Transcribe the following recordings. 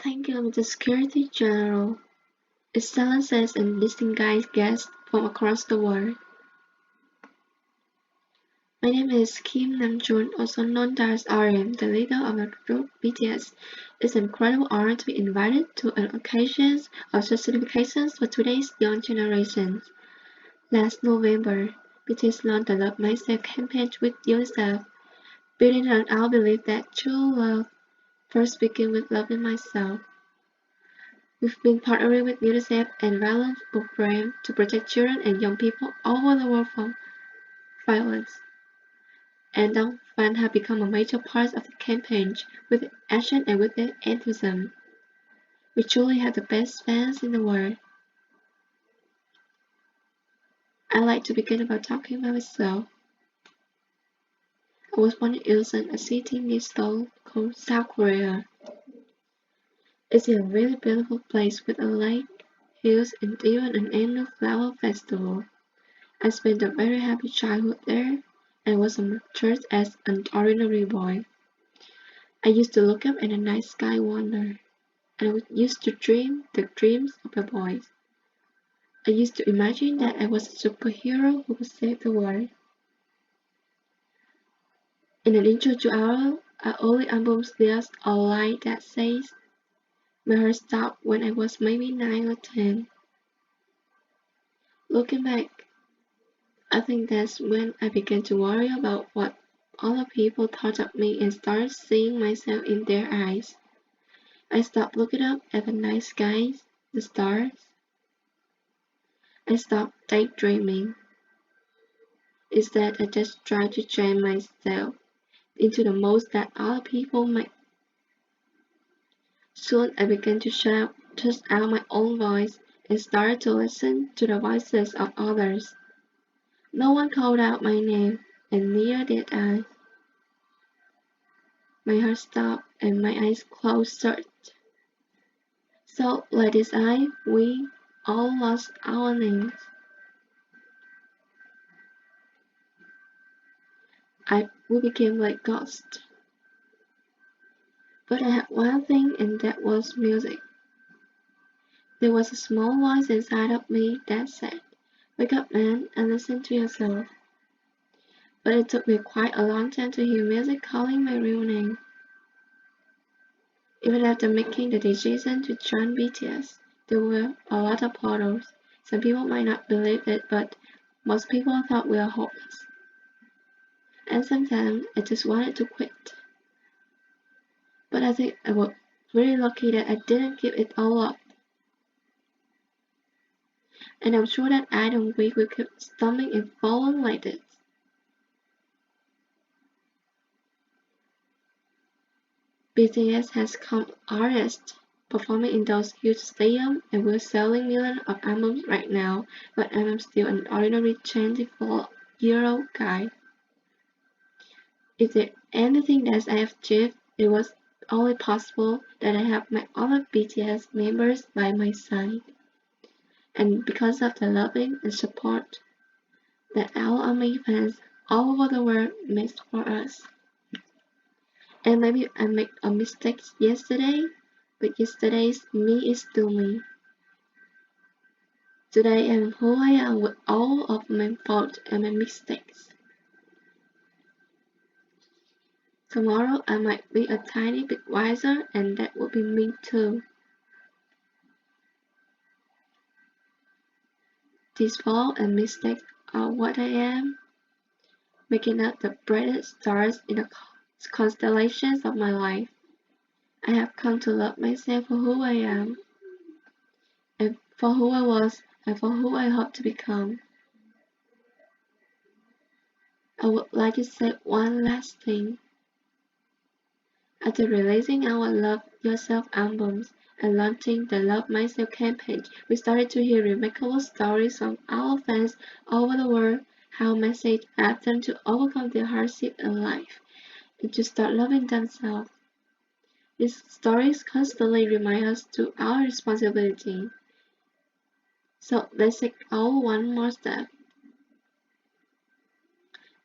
Thank you, Mr. Security General. Excellencies and distinguished guests from across the world. My name is Kim Namjoon, also known as RM, the leader of the group BTS. It's an incredible honor to be invited to an occasion of such celebrations for today's young generations. Last November, BTS launched the Love Myself campaign with UNICEF, building on our belief that true love first begins with loving myself. We've been partnering with UNICEF and various programs to protect children and young people all over the world from violence. And our fans have become a major part of the campaign with their action and with their enthusiasm. We truly have the best fans in the world. I'd like to begin by talking about myself. I was born in Ilsan, a city near Seoul called South Korea. It's a really beautiful place with a lake, hills, and even an annual flower festival. I spent a very happy childhood there and was matured as an ordinary boy. I used to look up at the night sky wonder, and I used to dream the dreams of a boy. I used to imagine that I was a superhero who could save the world. In an intro to our early albums there's a line that says, "My heart stopped when I was maybe 9 or 10. Looking back, I think that's when I began to worry about what other people thought of me and started seeing myself in their eyes. I stopped looking up at the night skies, the stars. I stopped daydreaming. Instead, I just tried to change myself into the most that other people might. Soon I began to shut out my own voice and started to listen to the voices of others. No one called out my name, and neither did I. My heart stopped and my eyes closed shut. So, like this eye, we all lost our names. We became like ghosts. But I had one thing, and that was music. There was a small voice inside of me that said, "Wake up, man, and listen to yourself." But it took me quite a long time to hear music calling my real name. Even after making the decision to join BTS, there were a lot of hurdles. Some people might not believe it, but most people thought we were hopeless. And sometimes I just wanted to quit. But I think I was really lucky that I didn't give it all up. And I'm sure that I don't wish we keep stumbling and falling like this. BTS has come artists performing in those huge stadiums, and we're selling millions of albums right now, but I'm still an ordinary 24-year-old guy. Is there anything that I have achieved? It was only possible that I have my other BTS members by my side, and because of the loving and support that our army fans all over the world makes for us. And maybe I made a mistake yesterday, but yesterday's me is still me. Today I am who I am with all of my faults and my mistakes. Tomorrow I might be a tiny bit wiser, and that would be me too. These faults and mistakes are what I am, making up the brightest stars in the constellations of my life. I have come to love myself for who I am, and for who I was, and for who I hope to become. I would like to say one last thing. After releasing our Love Yourself albums and launching the Love Myself campaign, we started to hear remarkable stories from our fans all over the world, how message helped them to overcome their hardship in life and to start loving themselves. These stories constantly remind us to our responsibility. So let's take all one more step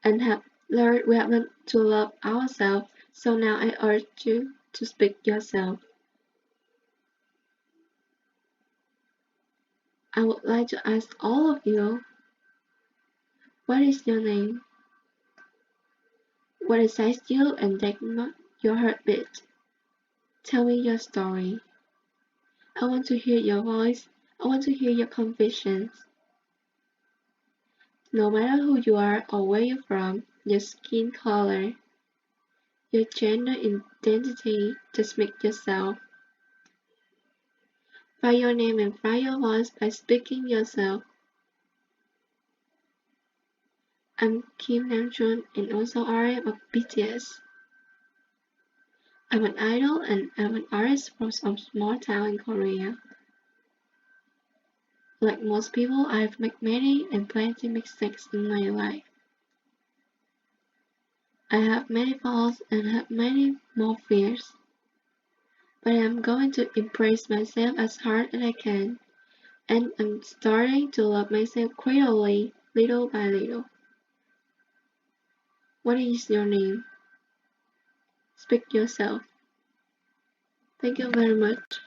and we have learned to love ourselves. So now I urge you to speak yourself. I would like to ask all of you, what is your name? What excites you and takes your heartbeat? Tell me your story. I want to hear your voice. I want to hear your convictions. No matter who you are or where you're from, your skin color, your gender identity, just make yourself. Find your name and find your voice by speaking yourself. I'm Kim Namjoon and also RM of BTS. I'm an idol and I'm an artist from some small town in Korea. Like most people, I've made many and plenty mistakes in my life. I have many faults and have many more fears. But I'm going to embrace myself as hard as I can, and I'm starting to love myself quietly, little by little. What is your name? Speak yourself. Thank you very much.